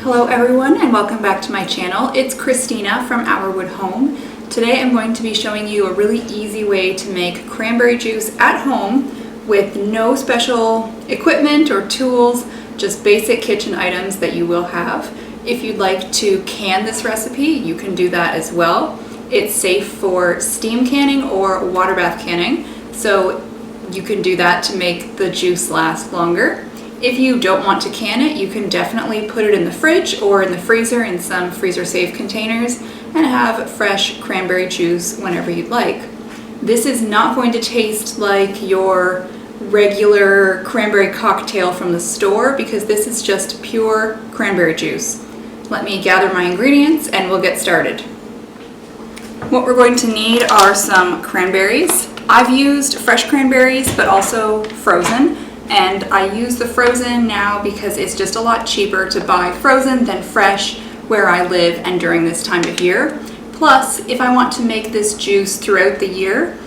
Hello everyone and welcome back to my channel. It's Christina from Our Wood Home. Today I'm going to be showing you a really easy way to make cranberry juice at home with no special equipment or tools, just basic kitchen items that you will have. If you'd like to can this recipe, you can do that as well. It's safe for steam canning or water bath canning, so you can do that to make the juice last longer. If you don't want to can it, you can definitely put it in the fridge or in the freezer in some freezer-safe containers and have fresh cranberry juice whenever you'd like. This is not going to taste like your regular cranberry cocktail from the store because this is just pure cranberry juice. Let me gather my ingredients and we'll get started. What we're going to need are some cranberries. I've used fresh cranberries but also frozen. And I use the frozen now because it's just a lot cheaper to buy frozen than fresh where I live and during this time of year. Plus, if I want to make this juice throughout the year,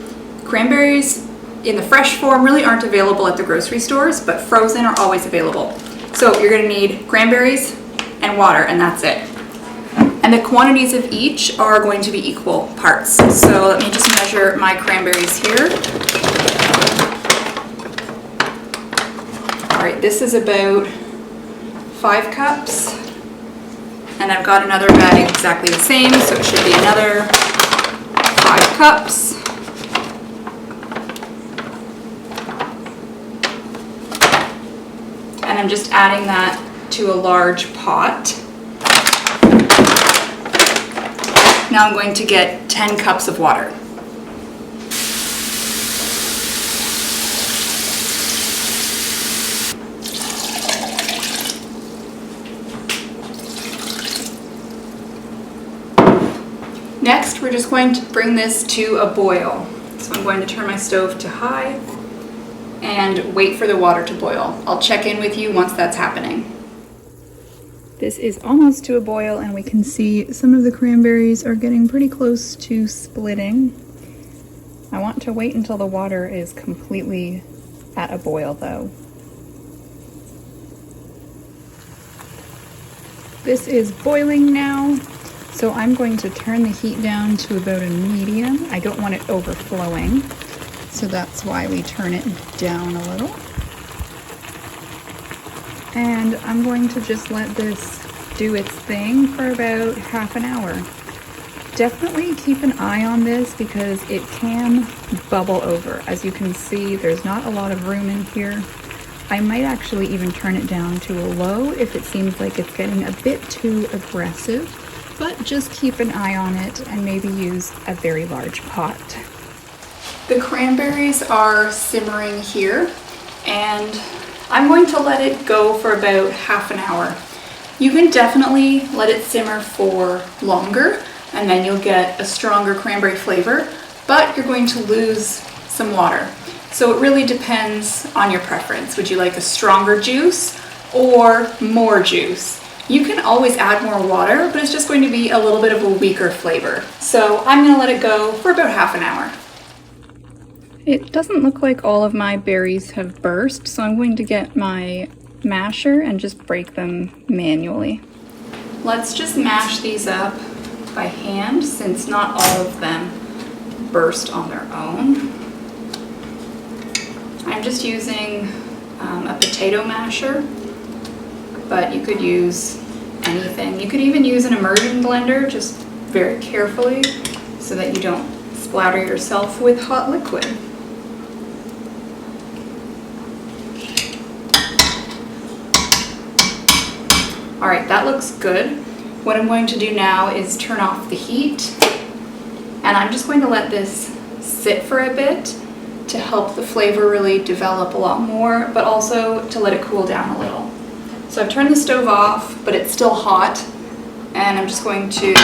cranberries in the fresh form really aren't available at the grocery stores, but frozen are always available. So you're gonna need cranberries and water, and that's it. And the quantities of each are going to be equal parts. So let me just measure my cranberries here. Alright, this is about 5 cups, and I've got another bag exactly the same, so it should be another 5 cups. And I'm just adding that to a large pot. Now I'm going to get 10 cups of water. Next, we're just going to bring this to a boil. So I'm going to turn my stove to high and wait for the water to boil. I'll check in with you once that's happening. This is almost to a boil and we can see some of the cranberries are getting pretty close to splitting. I want to wait until the water is completely at a boil though. This is boiling now. So I'm going to turn the heat down to about a medium. I don't want it overflowing, so that's why we turn it down a little. And I'm going to just let this do its thing for about half an hour. Definitely keep an eye on this because it can bubble over. As you can see, there's not a lot of room in here. I might actually even turn it down to a low if it seems like it's getting a bit too aggressive. But just keep an eye on it and maybe use a very large pot. The cranberries are simmering here and I'm going to let it go for about half an hour. You can definitely let it simmer for longer and then you'll get a stronger cranberry flavor, but you're going to lose some water. So it really depends on your preference. Would you like a stronger juice or more juice? You can always add more water, but it's just going to be a little bit of a weaker flavor. So I'm gonna let it go for about half an hour. It doesn't look like all of my berries have burst, so I'm going to get my masher and just break them manually. Let's just mash these up by hand since not all of them burst on their own. I'm just using a potato masher, but you could use anything. You could even use an immersion blender, just very carefully so that you don't splatter yourself with hot liquid. Alright, that looks good. What I'm going to do now is turn off the heat, and I'm just going to let this sit for a bit to help the flavor really develop a lot more, but also to let it cool down a little. So I've turned the stove off, but it's still hot, and I'm just going to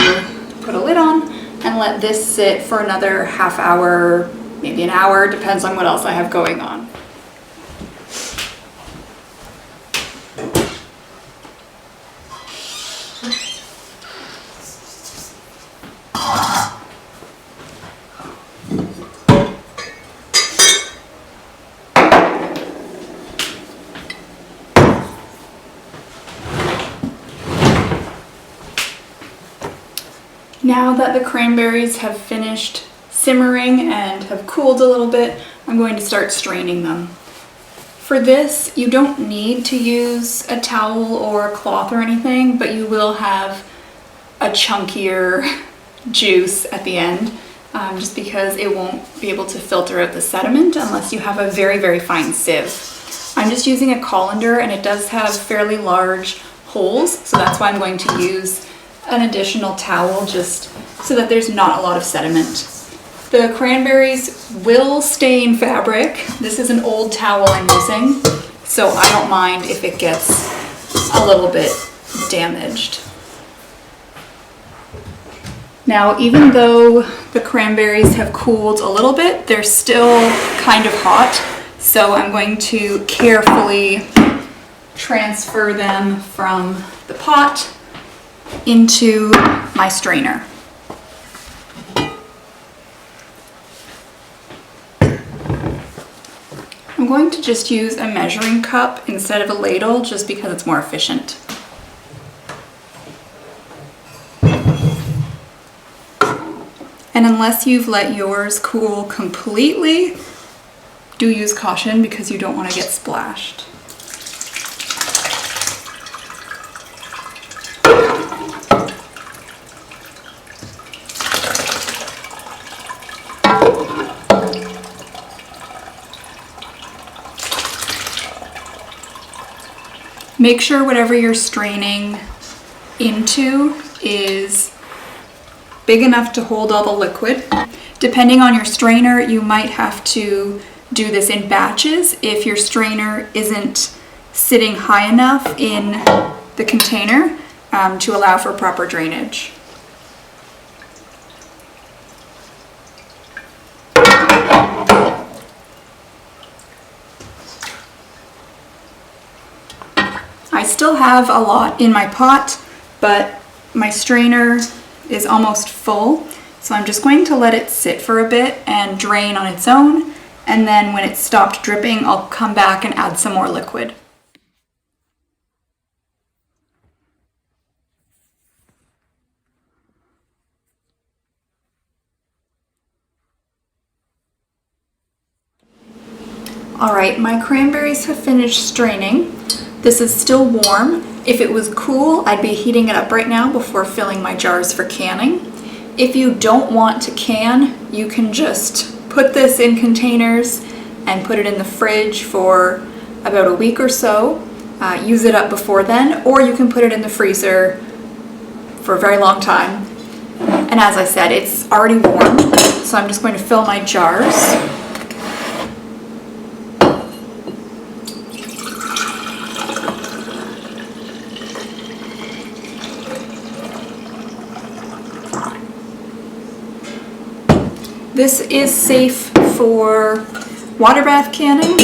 put a lid on and let this sit for another half hour, maybe an hour, depends on what else I have going on. Now that the cranberries have finished simmering and have cooled a little bit, I'm going to start straining them. For this, you don't need to use a towel or a cloth or anything, but you will have a chunkier juice at the end, just because it won't be able to filter out the sediment unless you have a very, very fine sieve. I'm just using a colander and it does have fairly large holes, so that's why I'm going to use an additional towel just so that there's not a lot of sediment. The cranberries will stain fabric. This is an old towel I'm using, so I don't mind if it gets a little bit damaged. Now, even though the cranberries have cooled a little bit, they're still kind of hot, so I'm going to carefully transfer them from the pot into my strainer. I'm going to just use a measuring cup instead of a ladle just because it's more efficient. And unless you've let yours cool completely, do use caution because you don't want to get splashed. Make sure whatever you're straining into is big enough to hold all the liquid. Depending on your strainer, you might have to do this in batches if your strainer isn't sitting high enough in the container to allow for proper drainage. I still have a lot in my pot, but my strainer is almost full, so I'm just going to let it sit for a bit and drain on its own, and then when it's stopped dripping, I'll come back and add some more liquid. Alright, my cranberries have finished straining. This is still warm. If it was cool, I'd be heating it up right now before filling my jars for canning. If you don't want to can, you can just put this in containers and put it in the fridge for about a week or so. Use it up before then, or you can put it in the freezer for a very long time. And as I said, it's already warm, so I'm just going to fill my jars. This is safe for water bath canning.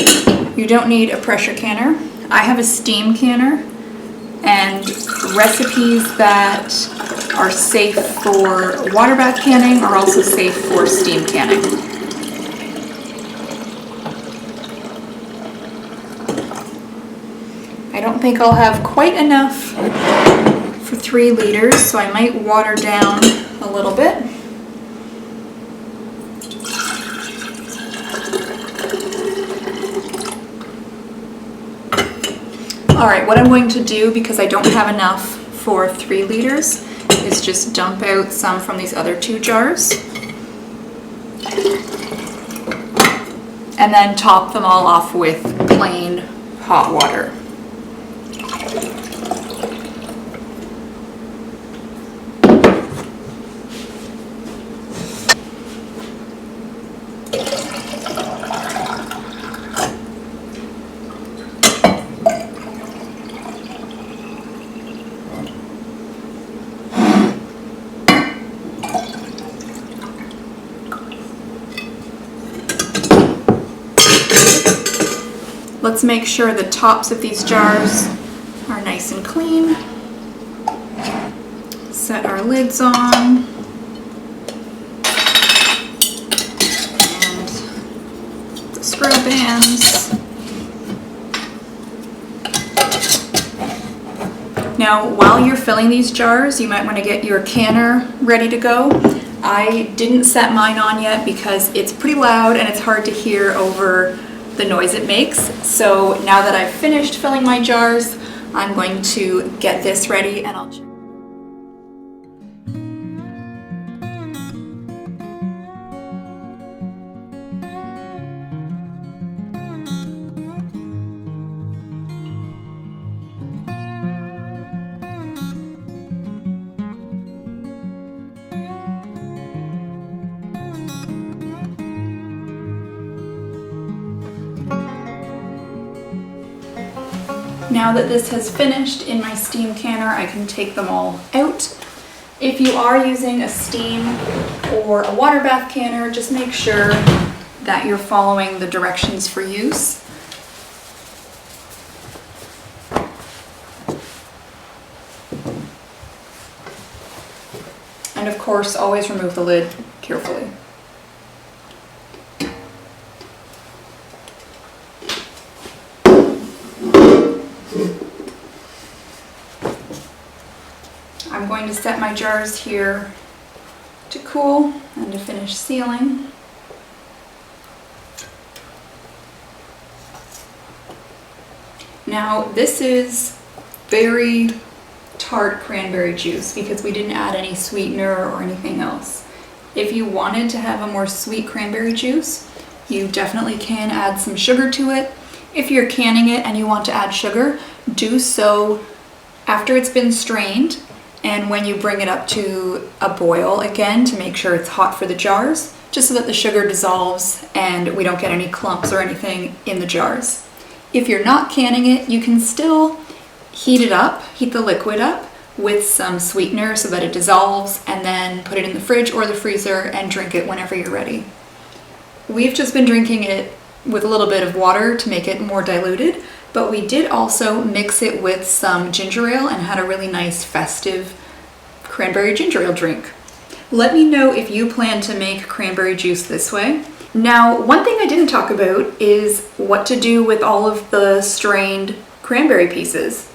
You don't need a pressure canner. I have a steam canner, and recipes that are safe for water bath canning are also safe for steam canning. I don't think I'll have quite enough for 3 liters, so I might water down a little bit. Alright, what I'm going to do, because I don't have enough for 3 liters, is just dump out some from these other 2 jars. And then top them all off with plain hot water. Let's make sure the tops of these jars are nice and clean. Set our lids on. And the screw bands. Now Now, while you're filling these jars, you might want to get your canner ready to go. I didn't set mine on yet because it's pretty loud and it's hard to hear over the noise it makes. So now that I've finished filling my jars, I'm going to get this ready and I'll check. Now that this has finished in my steam canner, I can take them all out. If you are using a steam or a water bath canner, just make sure that you're following the directions for use. And of course, always remove the lid carefully. I'm going to set my jars here to cool and to finish sealing. Now this is very tart cranberry juice because we didn't add any sweetener or anything else. If you wanted to have a more sweet cranberry juice, you definitely can add some sugar to it. If you're canning it and you want to add sugar, do so after it's been strained and when you bring it up to a boil again to make sure it's hot for the jars, just so that the sugar dissolves and we don't get any clumps or anything in the jars. If you're not canning it, you can still heat the liquid up with some sweetener so that it dissolves, and then put it in the fridge or the freezer and drink it whenever you're ready. We've just been drinking it with a little bit of water to make it more diluted, but we did also mix it with some ginger ale and had a really nice festive cranberry ginger ale drink. Let me know if you plan to make cranberry juice this way. Now, one thing I didn't talk about is what to do with all of the strained cranberry pieces.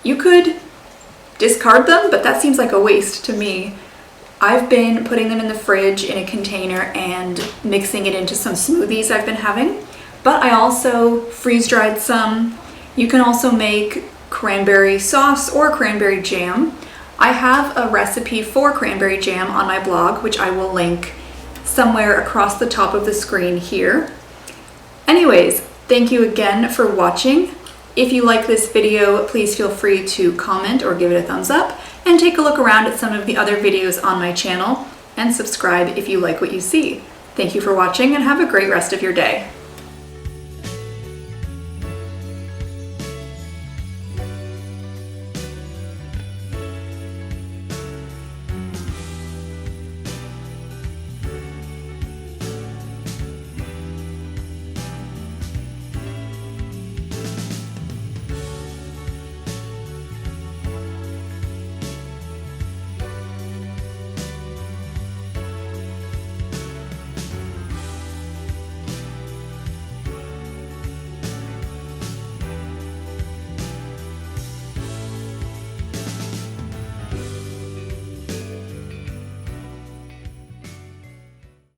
You could discard them, but that seems like a waste to me. I've been putting them in the fridge in a container and mixing it into some smoothies I've been having, but I also freeze-dried some. You can also make cranberry sauce or cranberry jam. I have a recipe for cranberry jam on my blog, which I will link somewhere across the top of the screen here. Anyways, thank you again for watching. If you like this video, please feel free to comment or give it a thumbs up, and take a look around at some of the other videos on my channel, and subscribe if you like what you see. Thank you for watching and have a great rest of your day.